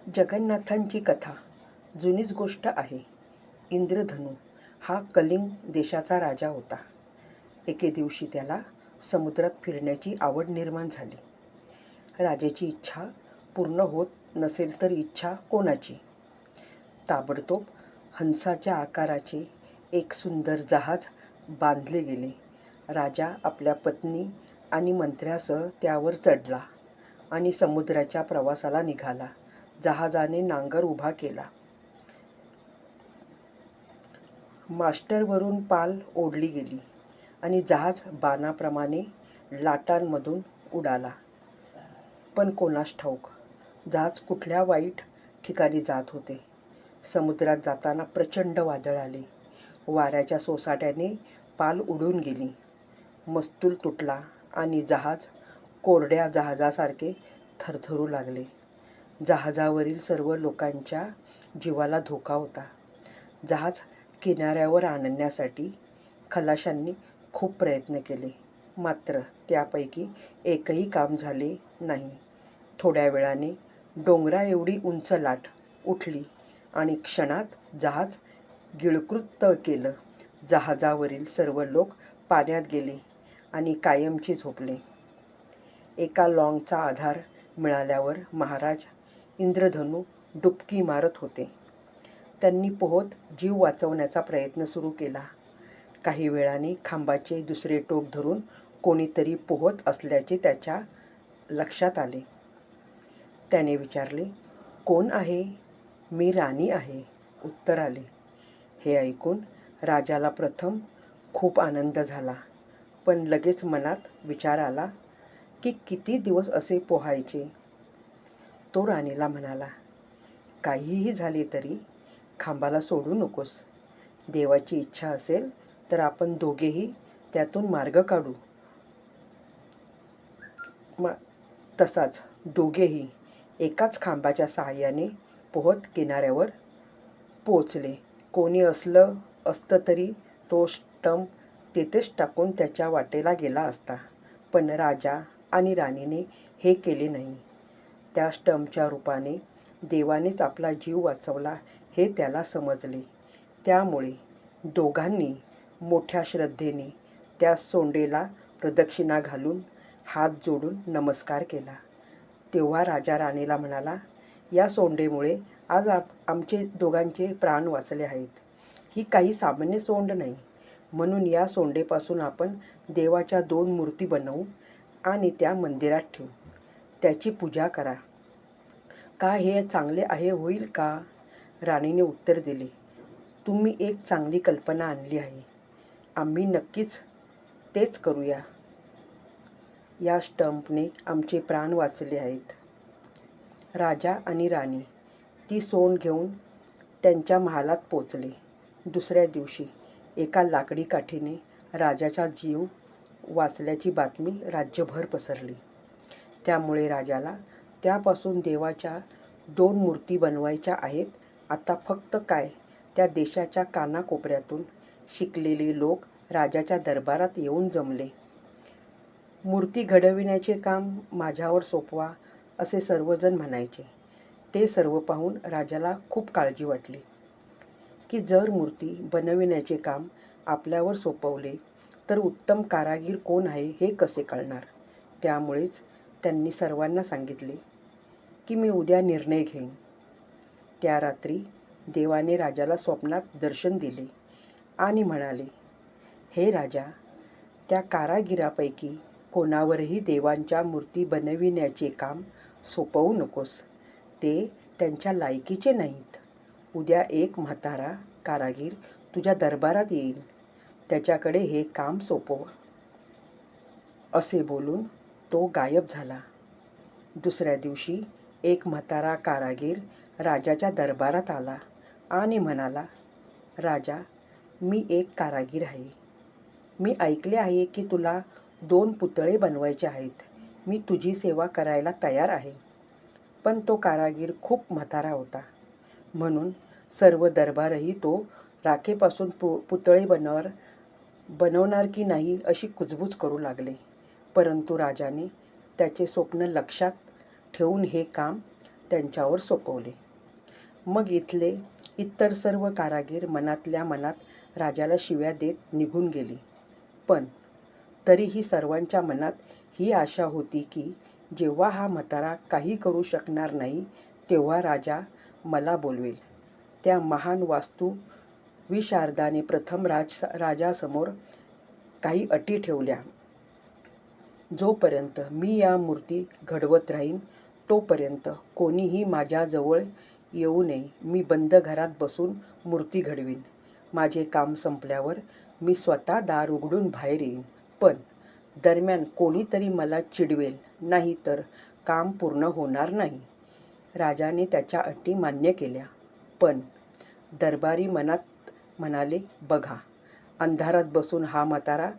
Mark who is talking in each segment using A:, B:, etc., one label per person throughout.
A: जगन्नाथांची कथा जुनीच गोष्ट आहे. इंद्रधनु हा कलिंग देशाचा राजा होता. एके दिवशी त्याला समुद्रात फिरण्याची आवड निर्माण झाली. राजाची इच्छा पूर्ण होत नसेल तर इच्छा कोणाची? ताबडतोब हंसाच्या आकाराचे एक सुंदर जहाज बांधले गेले. राजा आपल्या पत्नी आणि मंत्र्यासह त्यावर चढला आणि समुद्राच्या प्रवासाला निघाला. जहाजाने नांगर उभा केला. मास्टरवरून पाल ओढली गेली आणि जहाज बाणाप्रमाणे लाटांमधून उडाला. पण कोणास ठाऊक जहाज कुठल्या वाईट ठिकाणी जात होते. समुद्रात जाताना प्रचंड वादळ आले. वाऱ्याच्या सोसाट्याने पाल उडून गेली. मस्तूल तुटला आणि जहाज कोरड्या जहाजासारखे थरथरू लागले. जहाजावरील सर्व लोकांच्या जीवाला धोका होता. जहाज किनाऱ्यावर आणण्यासाठी खलाशांनी खूप प्रयत्न केले, मात्र त्यापैकी एकही काम झाले नाही. थोड्या वेळाने डोंगराएवढी उंच लाट उठली आणि क्षणात जहाज गिळकृत केलं. जहाजावरील सर्व लोक पाण्यात गेले आणि कायमचे झोपले. एका लॉंगचा आधार मिळाल्यावर महाराज इंद्रधनु डुबकी मारत होते. त्यांनी पोहत जीव वाचवण्याचा प्रयत्न सुरू केला. काही वेळाने खांबाचे दुसरे टोक धरून कोणीतरी पोहत असल्याचे त्याच्या लक्षात आले. त्याने विचारले, "कोण आहे?" "मी राणी आहे," उत्तर आले. हे ऐकून राजाला प्रथम खूप आनंद झाला, पण लगेच मनात विचार आला की किती दिवस असे पोहायचे. तो राणीला म्हणाला, "काहीही झाले तरी खांबाला सोडू नकोस. देवाची इच्छा असेल तर आपण दोघेही त्यातून मार्ग काढू." तसाच दोघेही एकाच खांबाच्या साहाय्याने पोहत किनाऱ्यावर पोचले. कोणी असतं तरी तो स्टंप तेथेच टाकून त्याच्या वाटेला गेला असता, पण राजा आणि राणीने हे केले नाही. त्या स्टंपच्या रूपाने देवानेच आपला जीव वाचवला हे त्याला समजले. त्यामुळे दोघांनी मोठ्या श्रद्धेने त्या सोंडेला प्रदक्षिणा घालून हात जोडून नमस्कार केला. तेव्हा राजा राणीला म्हणाला, "या सोंडेमुळे आज आमचे दोघांचे प्राण वाचले आहेत. ही काही सामान्य सोंड नाही. म्हणून या सोंडेपासून आपण देवाच्या 2 मूर्ती बनवू आणि त्या मंदिरात ठेवू. त्याची पूजा करा. का हे चांगले आहे होईल का?" राणीने उत्तर दिले, "तुम्ही एक चांगली कल्पना आणली आहे. आम्ही नक्कीच तेच करूया. या स्टंपने आमचे प्राण वाचले आहेत." राजा आणि राणी ती सोंड घेऊन त्यांच्या महालात पोचले. दुसऱ्या दिवशी एका लाकडी काठीने राजाचा जीव वाचल्याची बातमी राज्यभर पसरली. त्यामुळे राजाला त्यापासून देवाच्या 2 मूर्ती बनवायच्या आहेत. आता फक्त काय, त्या देशाच्या कानाकोपऱ्यातून शिकलेले लोक राजाच्या दरबारात येऊन जमले. "मूर्ती घडविण्याचे काम माझ्यावर सोपवा," असे सर्वजण म्हणायचे. ते सर्व पाहून राजाला खूप काळजी वाटली की जर मूर्ती बनविण्याचे काम आपल्यावर सोपवले तर उत्तम कारागीर कोण आहे हे कसे कळणार. त्यामुळेच त्यांनी सर्वांना सांगितले की मी उद्या निर्णय घेईन. त्या रात्री देवाने राजाला स्वप्नात दर्शन दिले आणि म्हणाले, "हे राजा, त्या कारागिरापैकी कोणावरही देवांच्या मूर्ती बनविण्याचे काम सोपवू नकोस. ते त्यांच्या लायकीचे नाहीत. उद्या एक म्हातारा कारागीर तुझ्या दरबारात येईल. त्याच्याकडे हे काम सोपव." असे बोलून तो गायब झाला. दुसऱ्या दिवशी एक म्हातारा कारागीर राजाच्या दरबारात आला आणि म्हणाला, "राजा, मी एक कारागीर आहे. मी ऐकले आहे की तुला 2 पुतळे बनवायचे आहेत. मी तुझी सेवा करायला तयार आहे." पण तो कारागीर खूप म्हातारा होता, म्हणून सर्व दरबारही तो राखेपासून पुतळे बनवणार की नाही अशी कुजबूज करू लागले. परंतु राजाने त्याचे स्वप्न लक्षात ठेवून हे काम त्यांच्यावर सोपवले. मग इथले इतर सर्व कारागीर मनातल्या मनात राजाला शिव्या देत निघून गेली. पण तरीही सर्वांच्या मनात ही आशा होती की जेव्हा हा म्हातारा काही करू शकणार नाही तेव्हा राजा मला बोलवेल. त्या महान वास्तुविशारदाने प्रथम राजासमोर काही अटी ठेवल्या. जोपर्यंत मी या मूर्ती घडवत राहीन तोपर्यंत कोणीही माझ्याजवळ येऊ नये. मी बंद घरात बसून मूर्ती घडवीन. माझे काम संपल्यावर मी स्वतः दार उघडून बाहेर येईन. पण दरम्यान कोणीतरी मला चिडवेल नाही तर काम पूर्ण होणार नाही. राजाने त्याच्या अटी मान्य केल्या. पण दरबारी मनात म्हणाले, बघा, अंधारात बसून हा म्हातारा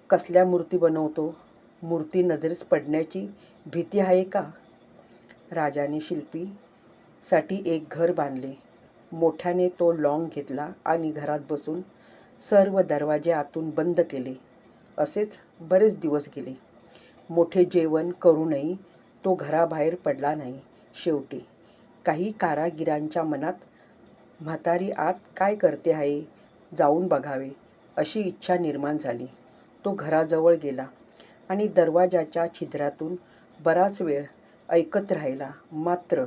A: कसल्या मूर्ती बनवतो? मूर्ती नजरेस पडण्याची भीती आहे का? राजाने शिल्पीसाठी एक घर बांधले. मोठ्याने तो लॉन घेतला आणि घरात बसून सर्व दरवाजे आतून बंद केले. असेच बरेच दिवस गेले. मोठे जेवण करूनही तो घराबाहेर पडला नाही. शेवटी काही कारागिरांच्या मनात म्हातारी आत काय करते आहे जाऊन बघावे अशी इच्छा निर्माण झाली. तो घराजवळ गेला आणि दरवाजाच्या छिद्रातून बराच वेळ ऐकत राहिला. मात्र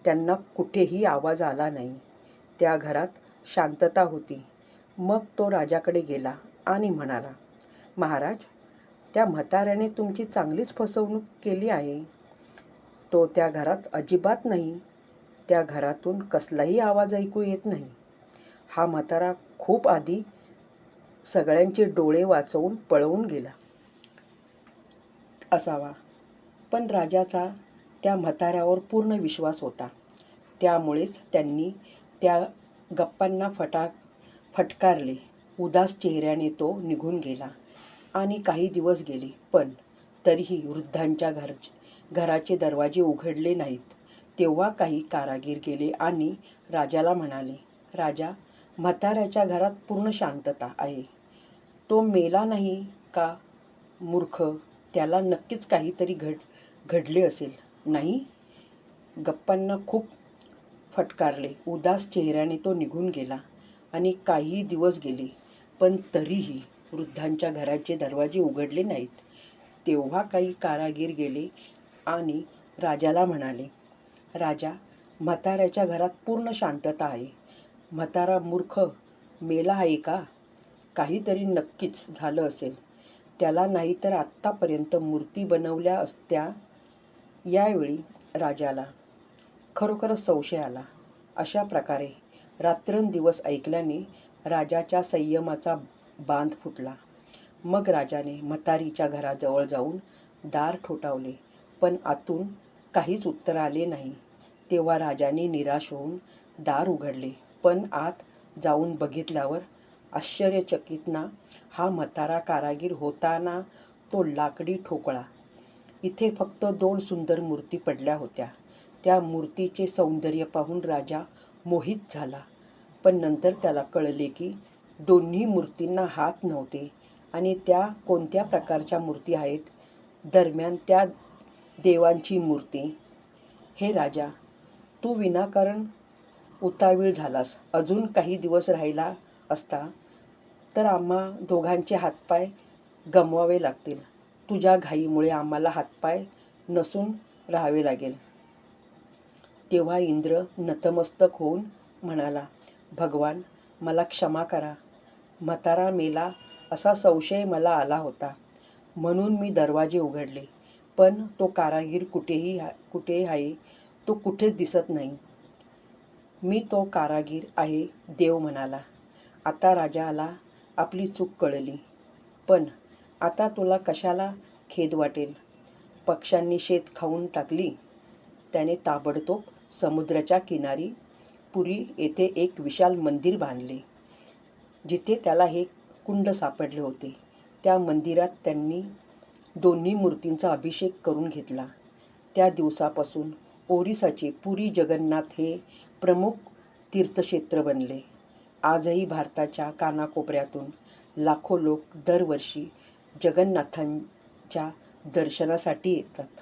A: त्यांना कुठेही आवाज आला नाही. त्या घरात शांतता होती. मग तो राजाकडे गेला आणि म्हणाला, महाराज, त्या म्हाताऱ्याने तुमची चांगलीच फसवणूक केली आहे. तो त्या घरात अजिबात नाही. त्या घरातून कसलाही आवाज ऐकू येत नाही. हा म्हातारा खूप आधी सगळ्यांचे डोळे वाचवून पळवून गेला असावा. पण राजाचा त्या म्हाताऱ्यावर पूर्ण विश्वास होता. त्यामुळेच त्यांनी त्या गप्पांना फटकारले. उदास चेहऱ्याने तो निघून गेला आणि काही दिवस गेले. पण तरीही वृद्धांच्या घराचे दरवाजे उघडले नाहीत. तेव्हा काही कारागीर गेले आणि राजाला म्हणाले, राजा, म्हाताऱ्याच्या घरात पूर्ण शांतता आहे. तो मेला नाही का? मूर्ख, त्याला नक्कीच काहीतरी घडले असेल. नाही? गप्पांना खूप फटकारले. उदास चेहऱ्याने तो निघून गेला आणि काही दिवस गेले. पण तरीही वृद्धांच्या घराचे दरवाजे उघडले नाहीत. तेव्हा काही कारागीर गेले आणि राजाला म्हणाले, राजा, म्हाताऱ्याच्या घरात पूर्ण शांतता आहे. म्हातारा मूर्ख मेला आहे का? काहीतरी नक्कीच झालं असेल त्याला, नाही तर आत्तापर्यंत मूर्ती बनवल्या असत्या. यावेळी राजाला खरोखरच संशय आला. अशा प्रकारे रात्रंदिवस ऐकल्याने राजाच्या संयमाचा बांध फुटला. मग राजाने म्हातारीच्या घराजवळ जाऊन दार ठोठावले. पण आतून काहीच उत्तर आले नाही. तेव्हा राजाने निराश होऊन दार उघडले. पण आत जाऊन बघितल्यावर आश्चर्यचकित ना, हा म्हातारा कारागीर होता ना तो लाकडी ठोकळा. इथे फक्त 2 सुंदर मूर्ती पडल्या होत्या. त्या मूर्तीचे सौंदर्य पाहून राजा मोहित झाला. पण नंतर त्याला कळले की दोन्ही मूर्तींना हात नव्हते आणि त्या कोणत्या प्रकारच्या मूर्ती आहेत. दरम्यान त्या देवांची मूर्ती. हे राजा, तू विनाकारण उतावीळ झालास. अजून काही दिवस राहिला असता तर आम्हा दोघांचे हातपाय गमवावे लागतील. तुझ्या घाईमुळे आम्हाला हातपाय नसून राहावे लागेल. तेव्हा इंद्र नतमस्तक होऊन म्हणाला, भगवान, मला क्षमा करा. म्हातारा मेला असा संशय मला आला होता म्हणून मी दरवाजे उघडले. पण तो कारागीर कुठे आहे तो कुठेच दिसत नाही. मी तो कारागीर आहे, देव म्हणाला. आता राजाला आपली चूक कळली. पण आता तुला कशाला खेद वाटेल? पक्ष्यांनी शेत खाऊन टाकली. त्याने ताबडतोब समुद्राच्या किनारी पुरी येथे एक विशाल मंदिर बांधले. जिथे त्याला हे कुंड सापडले होते. त्या मंदिरात त्यांनी दोन्ही मूर्तींचा अभिषेक करून घेतला. त्या दिवसापासून ओरिसाचे पुरी जगन्नाथ हे प्रमुख तीर्थक्षेत्र बनले. आजही भारताच्या कानाकोपऱ्यातून लाखो लोक दरवर्षी जगन्नाथांच्या दर्शनासाठी येतात.